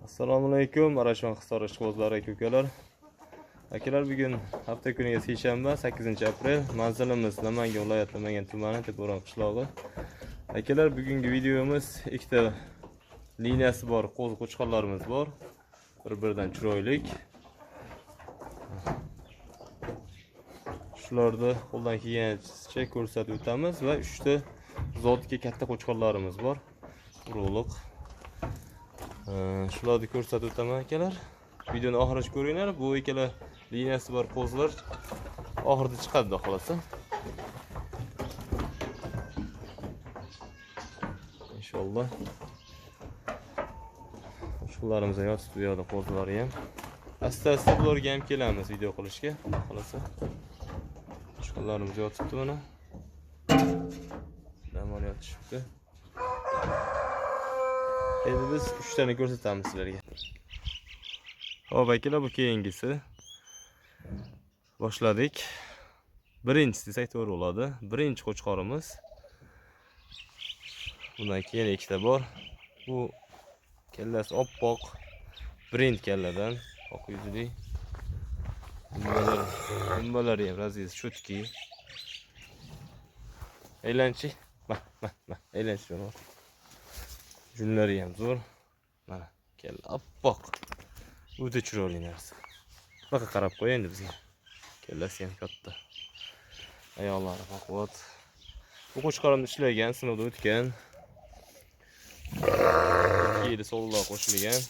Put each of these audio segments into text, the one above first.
Assalomu alaykum, Arashon Hisor ishqibozlari aka-ukalar. Akalar, bugun hafta kuniga seshanba 8-aprel. Manzilimiz Namangan viloyati Namangan tumani Teparo'ng qishlog'i. Akalar, bugungi videomiz ikkita liniyasi bor, qo'zi qo'chqorlarimiz bor. Bir-biridan chiroyli. Shularni qo'ldan kelganicha ko'rsatib o'tamiz va 3 ta zotga katta qo'chqorlarimiz bor. Urug'liq. Shularni ko'rsatib o'taman akalar. Videoni oxirigacha ko'ringlar. Bu ikkala liniyasi bor qo'zlar oxirida chiqadi, xudo xolasa. Inshaalloh. Qo'chqorlarimiz yotib turadi, qo'zlari ham. Asta-asta bularga ham kelamiz video qilishga, xolasa. Qo'chqorlarimiz yotibdi mana. Dam yotishibdi. Endi biz 3 tani ko'rsatamiz sizlarga. Hop akalar, bu keyingisi. Boshladik. Birinchisi desak to'g'ri bo'ladi. Birinchi qo'chqorimiz. Bundan keyin ikkita bor. Bu kallasi oppoq, brend kalladan, oq yuzli. Dumbalari ham aziz, chutki. Aylanchi. Aylanchi mana. Junlari ham zo'r. Mana, kalla oppoq. O'ta chiroyli narsa. Baqa qarab qo'y endi bizga. Kallasi ham katta. Ayollari baquvvat. Bu qo'chqorimni ishlagan, sinovdan o'tgan. 2 yil sovlilar qo'shilgan.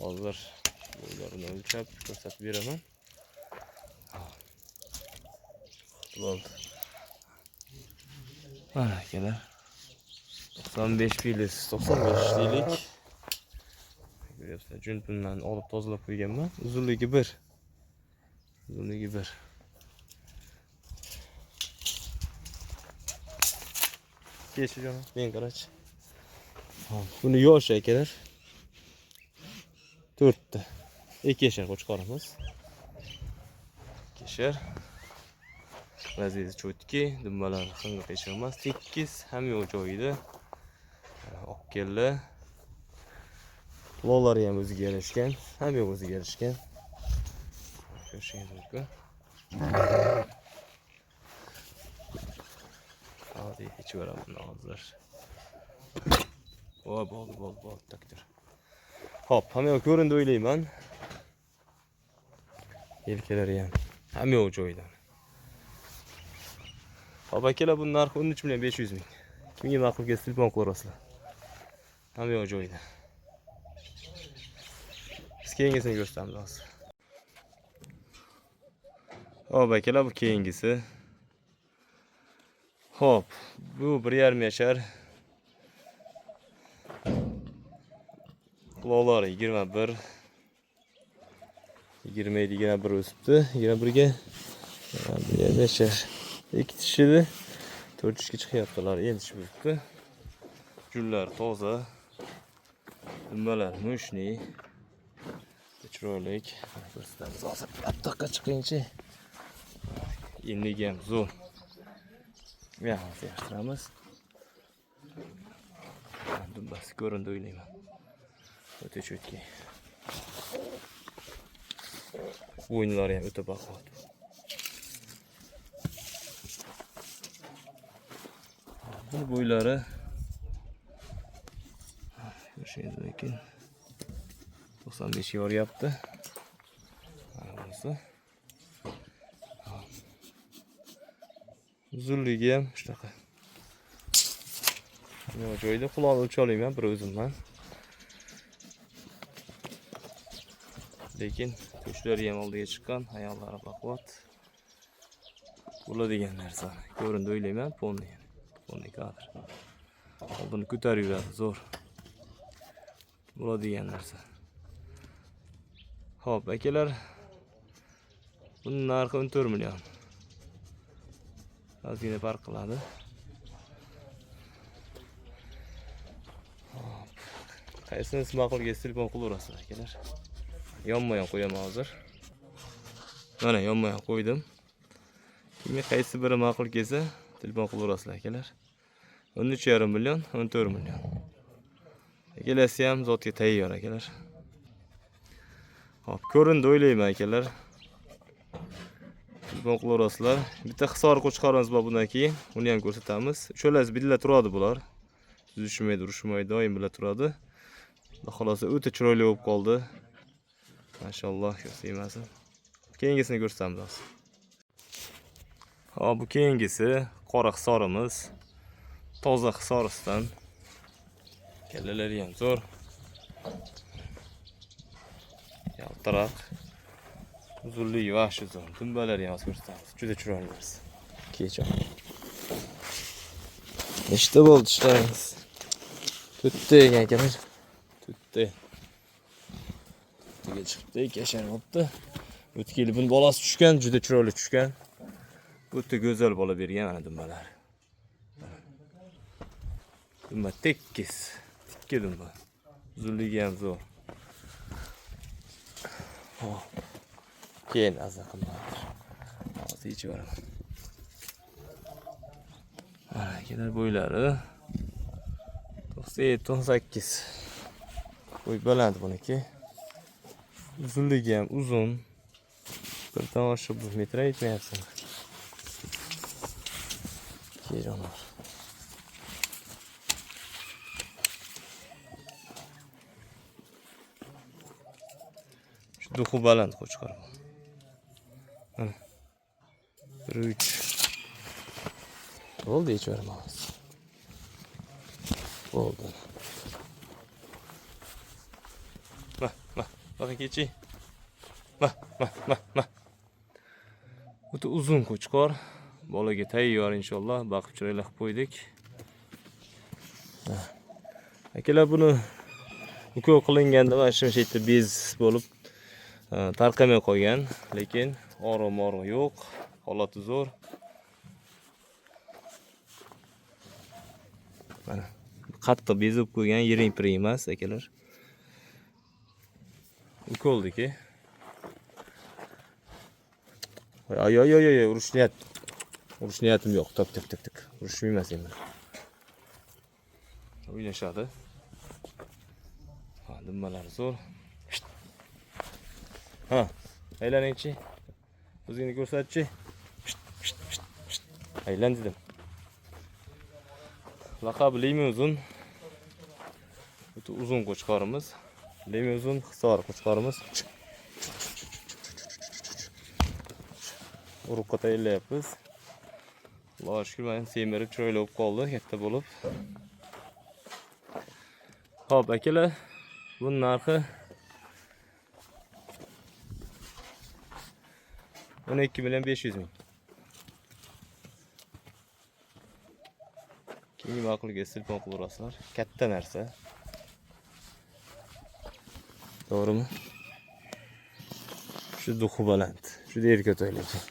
Hozir bo'ylarini o'lchab ko'rsatib beraman. Bo'ldi. Mana akalar. 95 filiz, 95 lilik. Görüyorsunuz, junpundan olib tozalab qo'yganman. Uzunligi 1. Uzunligi 1. Kechi jonim, men qarach. Buni yosh akalar. 4 ta. 2 yashar qo'chqorimiz. 2 yashar. Aziz cho'tki, dumbalar qing'ir emas, tekis, ham yo'q joyida. Oq kella. Lolari ham o'ziga yarashgan, ham yo'q o'ziga yarashgan. Ko'rishingiz mumkin. Hozir ichib beraman hozir. Bo'ldi, takdir. Hop, ham yo'q ko'rindi o'ylayman. Yelkalari ham yo'q joyida. Hop akalar, bu narxi 13.500 ming. Kimga ma'qul kelsa telefon qilaverasizlar. Ham yo'q joyida. Biz keyingisini ko'rsatamiz hozir. Hop akalar, bu keyingisi. Hop, bu 1,5 yashar. Quloqlari 21. 21 o'sibdi. 21 ga 1 yashar. 2 tishida 4 tishga chiqyaptilar, endi bo'libdi. Gullar toza. Dumbalar mushni. Chiroyli. Ko'rsatamiz hozir. Attaqqa chiqingchi. Endiga ham zo'r. Ya, hozir yaxshiramiz. Dumbasi ko'rindi o'ylayman. O'ta cho'tki. O'yinlari ham o'ta baquvvat. Bu bo'ylari ko'rishingiz mumkin. 95 yoryapti. Bunisi. Uzunligi ham shunaqa. Yo'q joyda quloqni o'lcha olayman bir o'zimman. Lekin to'shlari ham oldiga chiqqan, ayollari baquvvat. Bo'ladigan narsa. Ko'rindi o'ylayman, ponni kadr. Oldini ko'tarib yuradi, zo'r. Bo'ladigan narsa. Hop, akalar. Buning narxi 14 million. Ozgina farq qiladi. Hop. Qaysinisi ma'qul kelsa telefon qilaverasizlar akalar. Yonma-yon qo'yaman hozir. Mana yonma-yon qo'ydim. Kimga qaysi biri ma'qul kelsa telefon qilaverasizlar akalar. 13,5 million, 14 million. Kelasi ham zotga tayyor akalar. Hop, ko'rindi o'ylayman akalar. Boqlarasizlar. Bitta hisor qo'chqorimiz bor bundan keyin. Uni ham ko'rsatamiz. Uchalasi birga turadi bular. Suzishmaydi, urushmaydi, doim birga turadi. Xalosa o'ta chiroyli bo'lib qoldi. Mashalloh, ko'rsaymasin. Keyingisini ko'rsatamiz. Hop, bu keyingisi qora hisorimiz. Toza hisorisdan. Kallalari ham zo'r. Yaltiroq. Uzunligi yaxshi zo'r. Dumbalari ham ko'rsatamiz. Juda chiroyli narsa. Kecha. Nechta bo'ldi ishlarimiz? Tutdi akalar. Tutdi. Tutga chiqdi, kasharyapti. O'tgan yili buni bolasi tushgan, juda chiroyli tushgan. O'ta go'zal bola bergan mana dumbalar. Dumba tekis. Tikka dumba. Uzunligi ham zo'r. Hop. Keyin azza qilmadir. Hozir ichib beraman. Mana kelar bo'ylari 97-98. Bo'y baland buniki. Uzunligi ham uzun. Bir tomosha 1 metr yetmayapti. Kejonlar. Şu duxu baland qo'chqor. 3. Bo'ldi, ichveramiz. Bo'ldi. Bakın keçi. Bu da uzun qo'chqor. Bolaga tayyor inshaalloh. Baqib chiroyli qilib qo'ydik. Akalar buni ukol qilinganda mana shu yerda bez bo'lib tarqamay qo'ygan, lekin og'riq yo'q. Holati zo'r. Mana qattiq bezib qo'ygan, yiring-piring emas akalar. Ukoldiki. Ay, urush niyatim yo'q. Tok. Urushmayman endi. O'ynashadi. Ha, dumbalar zo'r. Ha, aylaningchi. O'zingni ko'rsatchi. Aylan dedim. Laqabi limuzin. Bu uzun qo'chqorimiz. Limuzin hisor qo'chqorimiz. Uruqqa tayyorlayapmiz. Allohga shukr, men semirib chiroyli bo'lib qoldi, katta bo'lib. Xo'p, akalar, bunun narxi 12.500.000. Keyin ma'qulga telefon qilaverasizlar. Katta narsa. To'g'rimi? Shu duxu baland, shu erka to'ylagan.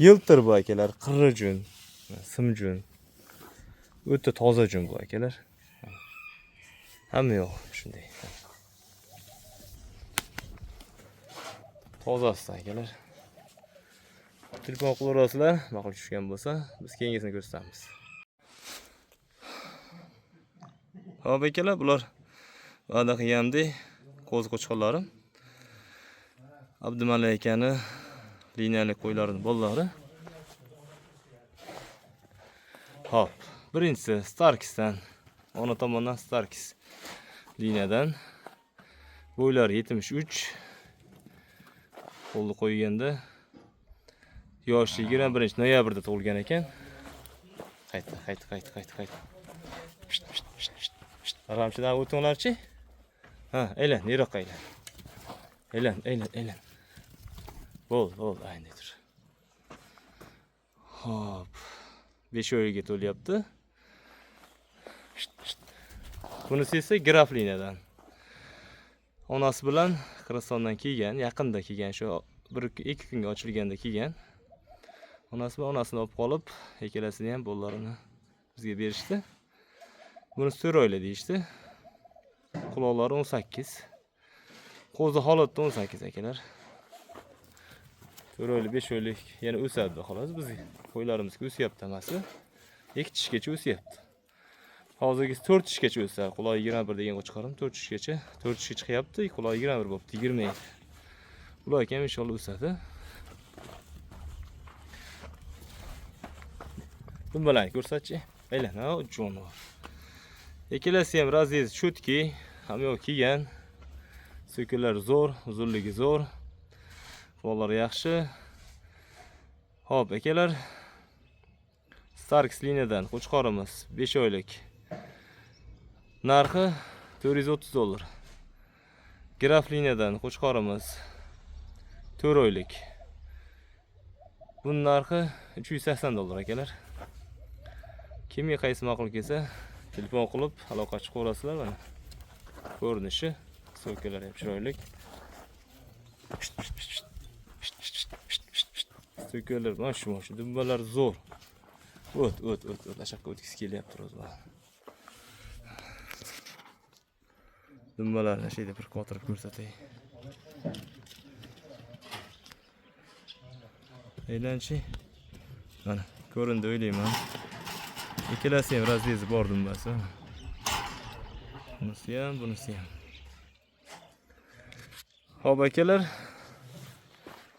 Yiltir bu akalar, qirrijun, simjun. O'ta toza jun bu akalar. Hamma yo'q shunday. Tozasi akalar. Telefon qilaverasizlar, ma'qul tushgan bo'lsa, biz keyingisini ko'rsatamiz. Hop akalar, bular va'da qilgandek qo'z qo'chqorlarim. Abdumalik akani liniyali qo'ylarining bolalari. Hop, birinchisi Starkisdan, ona tomondan Starkis liniyadan. Bo'ylari 73. Qo'lni qo'yganda yoshligi 1-noyabrda tug'ilgan ekan. Qayt. Aramchidan o'tinglarchi. Ha, aylan, nariroqqa aylan. Aylan. Bo'l, ayni tur. Hop. 5 oyga to'lyapti. Bunisi esa graf liniyadan. Onasi bilan Qirg'izistondan kelgan, yaqinda kelgan, shu 1-2 kunga ochilganda kelgan. Onasi va onasini olib qolib, ikkalasini ham bo'llarini bizga berishdi. Buni so'royli deyishdi. Quloqlari 18. Qo'zi holatda 18 akalar. So'royli 5 oylik yana o'sadi xolos. Biz qo'ylarimizga o'syapti hamasi. 2 tishgacha o'syapti. Hozirgi 4 ishgacha o'sa, quloyi 21 degan qo'chqarim 4 ishgacha. 4 ishga chiqyapti, quloyi 21 bo'pti, 20. Ular ham inshaalloh o'sadi. Dumbalarni ko'rsatchi. Aylan, ha, jonivor. Ikkalasi ham razez chutki, hamma kiygan. So'killar zo'r, uzunligi zo'r. Qo'llar yaxshi. Xo'p, akalar. Starks liniyadan qo'chqorimiz 5 oylik. Narxi $430. Graf liniyadan qo'chqorimiz 4 oylik. Bunun narxi $380 akalar. Kimga qaysi ma'qul kelsa, telefon qilib aloqa chiqib ko'rasizlar mana. Ko'rinishi, so'kalar ham chiroyli. So'kalar mana shu dumbalar zo'r. O't. Ashaqqa o'tkisi kelyapti o'zlar. Dumbalarni shayda bir qotirib ko'rsatay. Aylanchi. Mana, ko'rindi o'ylayman. Ikkalasi ham razrezi bor dumbasi. Bunisi ham. Xo'p akalar,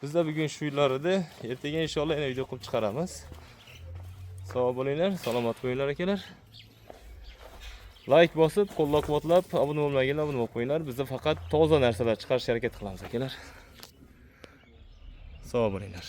bizda bugun shular edi. Ertaga inshaalloh yana video qilib chiqaramiz. Sog' bo'linglar, salomat bo'linglar akalar. Like bosib, qo'llab-quvvatlab, obuna bo'lmaganlar obuna bo'lib qo'yinglar. Bizda faqat toza narsalar chiqarishga harakat qilamiz akalar. Sog' bo'linglar.